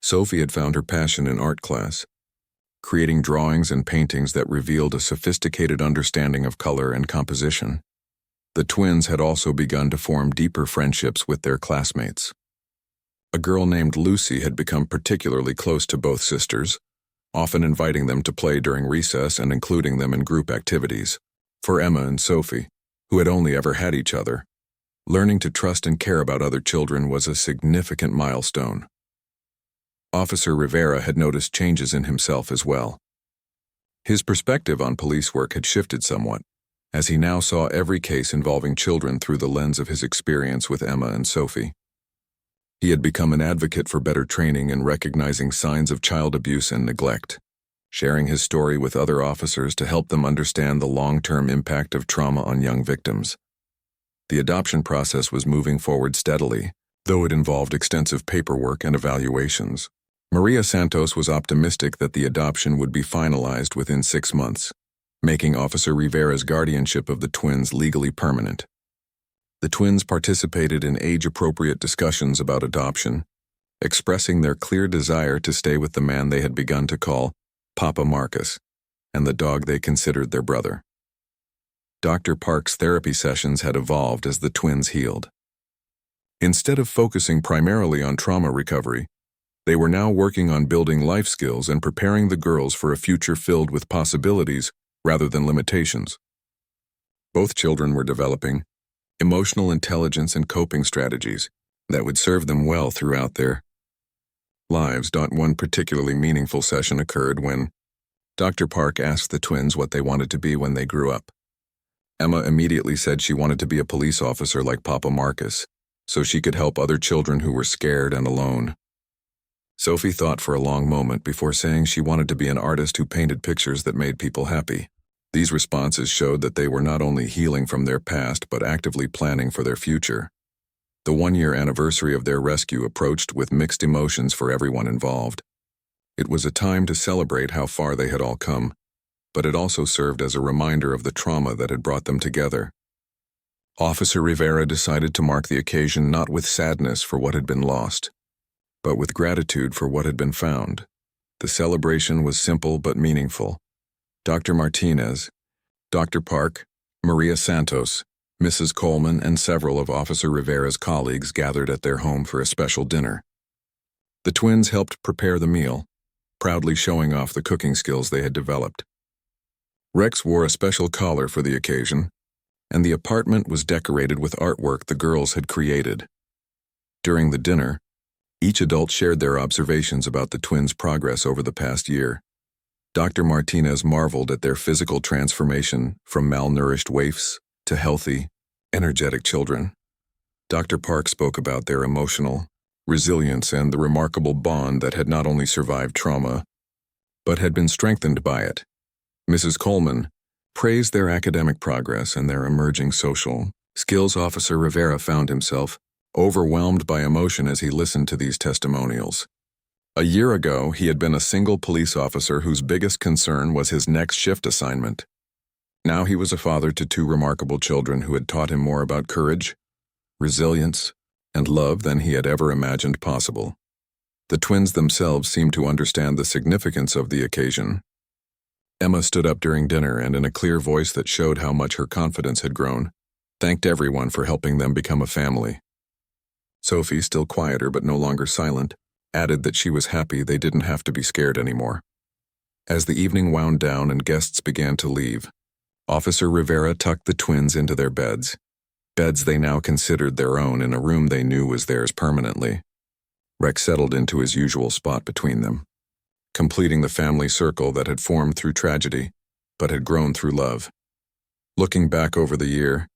Sophie had found her passion in art class, creating drawings and paintings that revealed a sophisticated understanding of color and composition. The twins had also begun to form deeper friendships with their classmates. A girl named Lucy had become particularly close to both sisters, often inviting them to play during recess and including them in group activities. For Emma and Sophie, who had only ever had each other, learning to trust and care about other children was a significant milestone. Officer Rivera had noticed changes in himself as well. His perspective on police work had shifted somewhat, as he now saw every case involving children through the lens of his experience with Emma and Sophie. He had become an advocate for better training and recognizing signs of child abuse and neglect, sharing his story with other officers to help them understand the long-term impact of trauma on young victims. The adoption process was moving forward steadily, though it involved extensive paperwork and evaluations. Maria Santos was optimistic that the adoption would be finalized within 6 months, making Officer Rivera's guardianship of the twins legally permanent. The twins participated in age-appropriate discussions about adoption, expressing their clear desire to stay with the man they had begun to call Papa Marcus, and the dog they considered their brother. Dr. Park's therapy sessions had evolved as the twins healed. Instead of focusing primarily on trauma recovery, they were now working on building life skills and preparing the girls for a future filled with possibilities rather than limitations. Both children were developing emotional intelligence and coping strategies that would serve them well throughout their lives. One particularly meaningful session occurred when Dr. Park asked the twins what they wanted to be when they grew up. Emma immediately said she wanted to be a police officer like Papa Marcus, so she could help other children who were scared and alone. Sophie thought for a long moment before saying she wanted to be an artist who painted pictures that made people happy. These responses showed that they were not only healing from their past but actively planning for their future. The 1-year anniversary of their rescue approached with mixed emotions for everyone involved. It was a time to celebrate how far they had all come, but it also served as a reminder of the trauma that had brought them together. Officer Rivera decided to mark the occasion not with sadness for what had been lost, but with gratitude for what had been found. The celebration was simple but meaningful. Dr. Martinez, Dr. Park, Maria Santos, Mrs. Coleman, and several of Officer Rivera's colleagues gathered at their home for a special dinner. The twins helped prepare the meal, proudly showing off the cooking skills they had developed. Rex wore a special collar for the occasion, and the apartment was decorated with artwork the girls had created. During the dinner, each adult shared their observations about the twins' progress over the past year. Dr. Martinez marveled at their physical transformation from malnourished waifs to healthy, energetic children. Dr. Park spoke about their emotional resilience and the remarkable bond that had not only survived trauma, but had been strengthened by it. Mrs. Coleman praised their academic progress and their emerging social skills. Officer Rivera found himself overwhelmed by emotion as he listened to these testimonials. A year ago, he had been a single police officer whose biggest concern was his next shift assignment. Now he was a father to 2 remarkable children who had taught him more about courage, resilience, and love than he had ever imagined possible. The twins themselves seemed to understand the significance of the occasion, Emma stood up during dinner and, in a clear voice that showed how much her confidence had grown, thanked everyone for helping them become a family. Sophie, still quieter but no longer silent, added that she was happy they didn't have to be scared anymore. As the evening wound down and guests began to leave, Officer Rivera tucked the twins into their beds they now considered their own in a room they knew was theirs permanently. Rex settled into his usual spot between them, completing the family circle that had formed through tragedy, but had grown through love. Looking back over the year,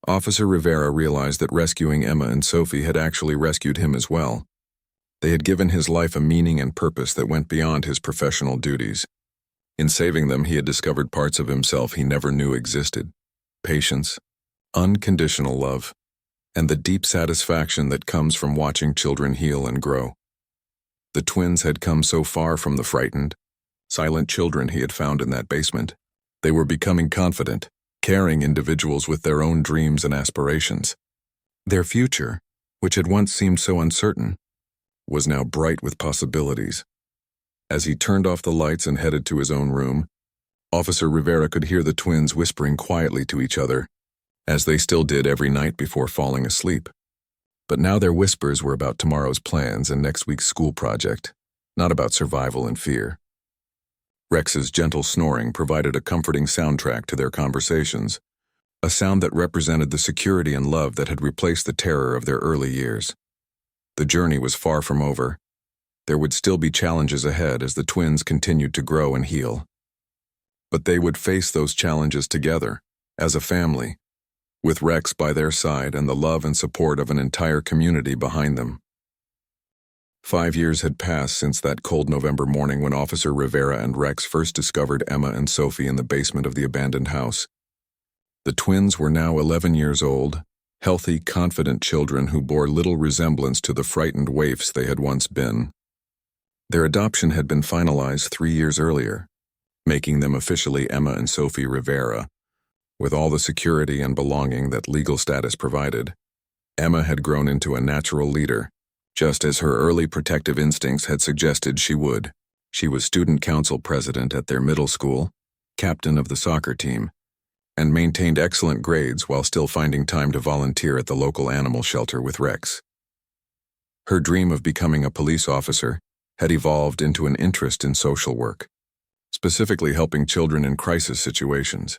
Officer Rivera realized that rescuing Emma and Sophie had actually rescued him as well. They had given his life a meaning and purpose that went beyond his professional duties. In saving them, he had discovered parts of himself he never knew existed: patience, unconditional love, and the deep satisfaction that comes from watching children heal and grow. The twins had come so far from the frightened, silent children he had found in that basement. They were becoming confident, caring individuals with their own dreams and aspirations. Their future, which had once seemed so uncertain, was now bright with possibilities. As he turned off the lights and headed to his own room, Officer Rivera could hear the twins whispering quietly to each other, as they still did every night before falling asleep. But now their whispers were about tomorrow's plans and next week's school project, not about survival and fear. Rex's gentle snoring provided a comforting soundtrack to their conversations, a sound that represented the security and love that had replaced the terror of their early years. The journey was far from over. There would still be challenges ahead as the twins continued to grow and heal. But they would face those challenges together, as a family, with Rex by their side and the love and support of an entire community behind them. 5 years had passed since that cold November morning when Officer Rivera and Rex first discovered Emma and Sophie in the basement of the abandoned house. The twins were now 11 years old, healthy, confident children who bore little resemblance to the frightened waifs they had once been. Their adoption had been finalized 3 years earlier, making them officially Emma and Sophie Rivera. With all the security and belonging that legal status provided, Emma had grown into a natural leader, just as her early protective instincts had suggested she would. She was student council president at their middle school, captain of the soccer team, and maintained excellent grades while still finding time to volunteer at the local animal shelter with Rex. Her dream of becoming a police officer had evolved into an interest in social work, specifically helping children in crisis situations.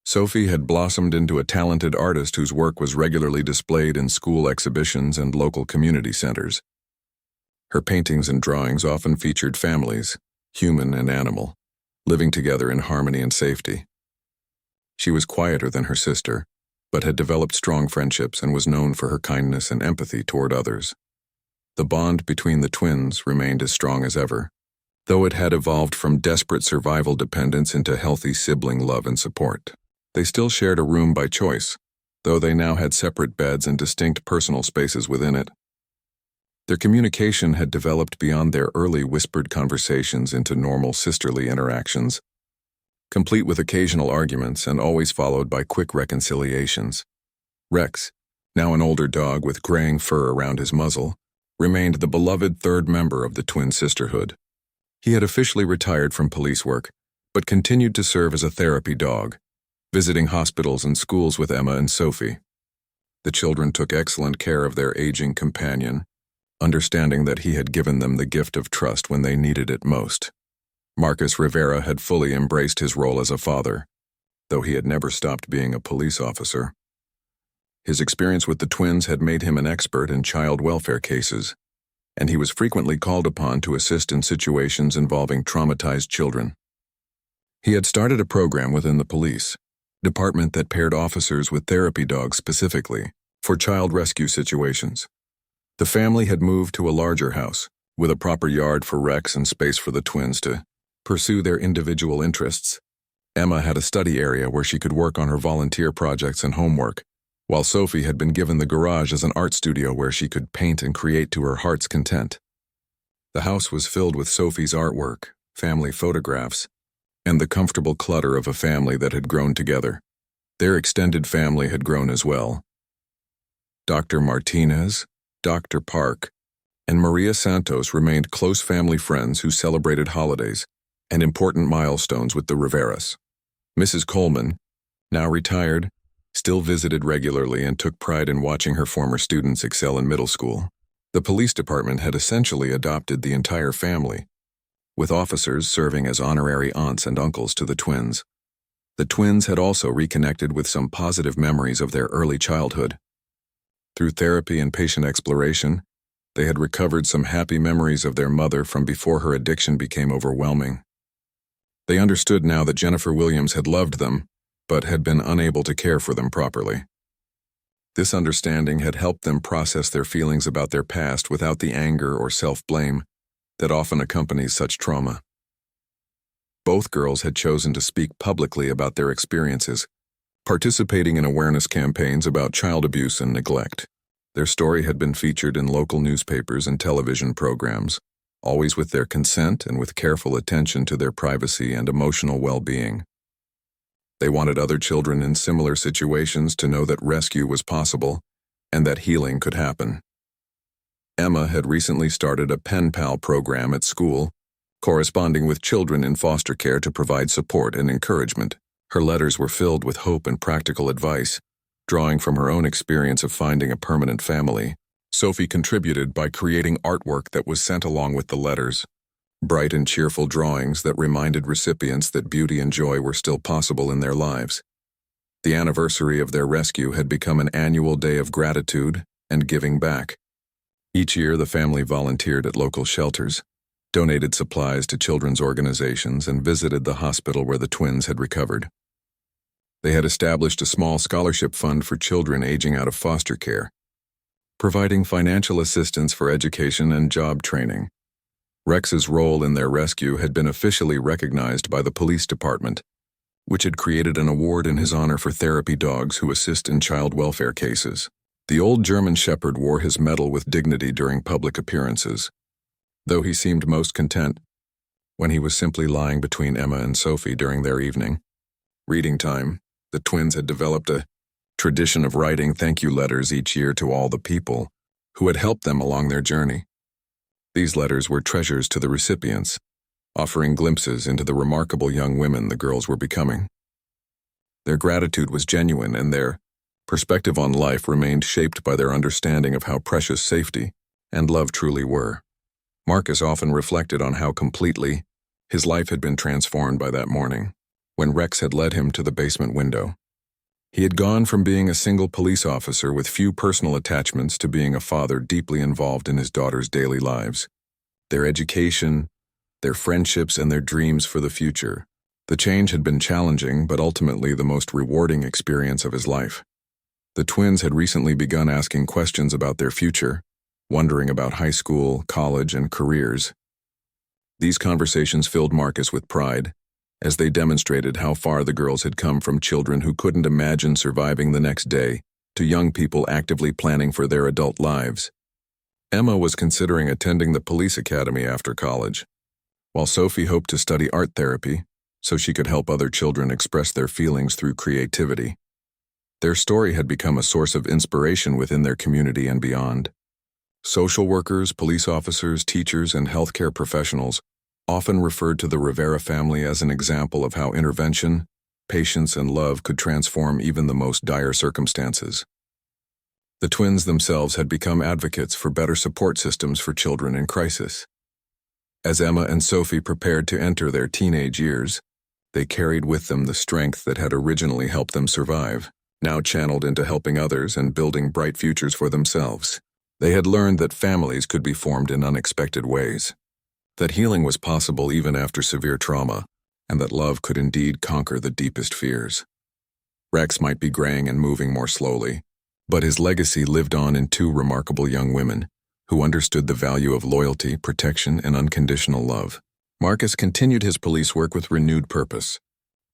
Sophie had blossomed into a talented artist whose work was regularly displayed in school exhibitions and local community centers. Her paintings and drawings often featured families, human and animal, living together in harmony and safety. She was quieter than her sister, but had developed strong friendships and was known for her kindness and empathy toward others. The bond between the twins remained as strong as ever, though it had evolved from desperate survival dependence into healthy sibling love and support. They still shared a room by choice, though they now had separate beds and distinct personal spaces within it. Their communication had developed beyond their early whispered conversations into normal sisterly interactions, complete with occasional arguments and always followed by quick reconciliations. Rex, now an older dog with graying fur around his muzzle, remained the beloved third member of the twin sisterhood. He had officially retired from police work, but continued to serve as a therapy dog, visiting hospitals and schools with Emma and Sophie. The children took excellent care of their aging companion, understanding that he had given them the gift of trust when they needed it most. Marcus Rivera had fully embraced his role as a father, though he had never stopped being a police officer. His experience with the twins had made him an expert in child welfare cases, and he was frequently called upon to assist in situations involving traumatized children. He had started a program within the police department that paired officers with therapy dogs specifically for child rescue situations. The family had moved to a larger house, with a proper yard for Rex and space for the twins to pursue their individual interests. Emma had a study area where she could work on her volunteer projects and homework, while Sophie had been given the garage as an art studio where she could paint and create to her heart's content. The house was filled with Sophie's artwork, family photographs, and the comfortable clutter of a family that had grown together. Their extended family had grown as well. Dr. Martinez, Dr. Park, and Maria Santos remained close family friends who celebrated holidays, and important milestones with the Riveras. Mrs. Coleman, now retired, still visited regularly and took pride in watching her former students excel in middle school. The police department had essentially adopted the entire family, with officers serving as honorary aunts and uncles to the twins. The twins had also reconnected with some positive memories of their early childhood. Through therapy and patient exploration, they had recovered some happy memories of their mother from before her addiction became overwhelming. They understood now that Jennifer Williams had loved them, but had been unable to care for them properly. This understanding had helped them process their feelings about their past without the anger or self-blame that often accompanies such trauma. Both girls had chosen to speak publicly about their experiences, participating in awareness campaigns about child abuse and neglect. Their story had been featured in local newspapers and television programs, always with their consent and with careful attention to their privacy and emotional well-being. They wanted other children in similar situations to know that rescue was possible and that healing could happen. Emma had recently started a pen pal program at school, corresponding with children in foster care to provide support and encouragement. Her letters were filled with hope and practical advice, drawing from her own experience of finding a permanent family. Sophie contributed by creating artwork that was sent along with the letters. Bright and cheerful drawings that reminded recipients that beauty and joy were still possible in their lives. The anniversary of their rescue had become an annual day of gratitude and giving back. Each year, the family volunteered at local shelters, donated supplies to children's organizations, and visited the hospital where the twins had recovered. They had established a small scholarship fund for children aging out of foster care, providing financial assistance for education and job training. Rex's role in their rescue had been officially recognized by the police department, which had created an award in his honor for therapy dogs who assist in child welfare cases. The old German Shepherd wore his medal with dignity during public appearances, though he seemed most content when he was simply lying between Emma and Sophie during their evening reading time. The twins had developed a tradition of writing thank you letters each year to all the people who had helped them along their journey. These letters were treasures to the recipients, offering glimpses into the remarkable young women the girls were becoming. Their gratitude was genuine, and their perspective on life remained shaped by their understanding of how precious safety and love truly were. Marcus often reflected on how completely his life had been transformed by that morning, when Rex had led him to the basement window. He had gone from being a single police officer with few personal attachments to being a father deeply involved in his daughter's daily lives, their education, their friendships, and their dreams for the future. The change had been challenging, but ultimately the most rewarding experience of his life. The twins had recently begun asking questions about their future, wondering about high school, college, and careers. These conversations filled Marcus with pride, as they demonstrated how far the girls had come from children who couldn't imagine surviving the next day to young people actively planning for their adult lives. Emma was considering attending the police academy after college, while Sophie hoped to study art therapy so she could help other children express their feelings through creativity. Their story had become a source of inspiration within their community and beyond. Social workers, police officers, teachers, and healthcare professionals often referred to the Rivera family as an example of how intervention, patience, and love could transform even the most dire circumstances. The twins themselves had become advocates for better support systems for children in crisis. As Emma and Sophie prepared to enter their teenage years, they carried with them the strength that had originally helped them survive, now channeled into helping others and building bright futures for themselves. They had learned that families could be formed in unexpected ways, that healing was possible even after severe trauma, and that love could indeed conquer the deepest fears. Rex might be graying and moving more slowly, but his legacy lived on in two remarkable young women who understood the value of loyalty, protection, and unconditional love. Marcus continued his police work with renewed purpose,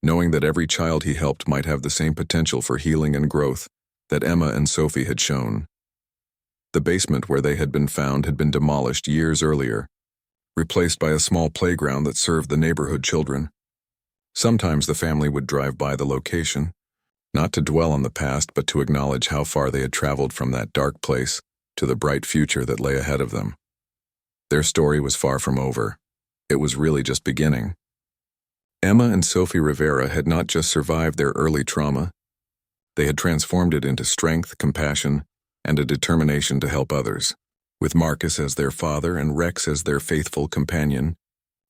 knowing that every child he helped might have the same potential for healing and growth that Emma and Sophie had shown. The basement where they had been found had been demolished years earlier, replaced by a small playground that served the neighborhood children. Sometimes the family would drive by the location, not to dwell on the past, but to acknowledge how far they had traveled from that dark place to the bright future that lay ahead of them. Their story was far from over. It was really just beginning, Emma and Sophie Rivera had not just survived their early trauma, they had transformed it into strength, compassion, and a determination to help others. With Marcus as their father and Rex as their faithful companion,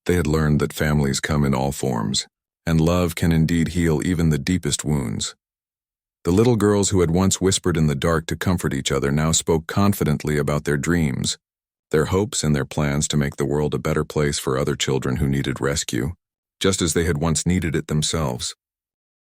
they had learned that families come in all forms, and love can indeed heal even the deepest wounds. The little girls who had once whispered in the dark to comfort each other now spoke confidently about their dreams, their hopes and their plans to make the world a better place for other children who needed rescue, just as they had once needed it themselves.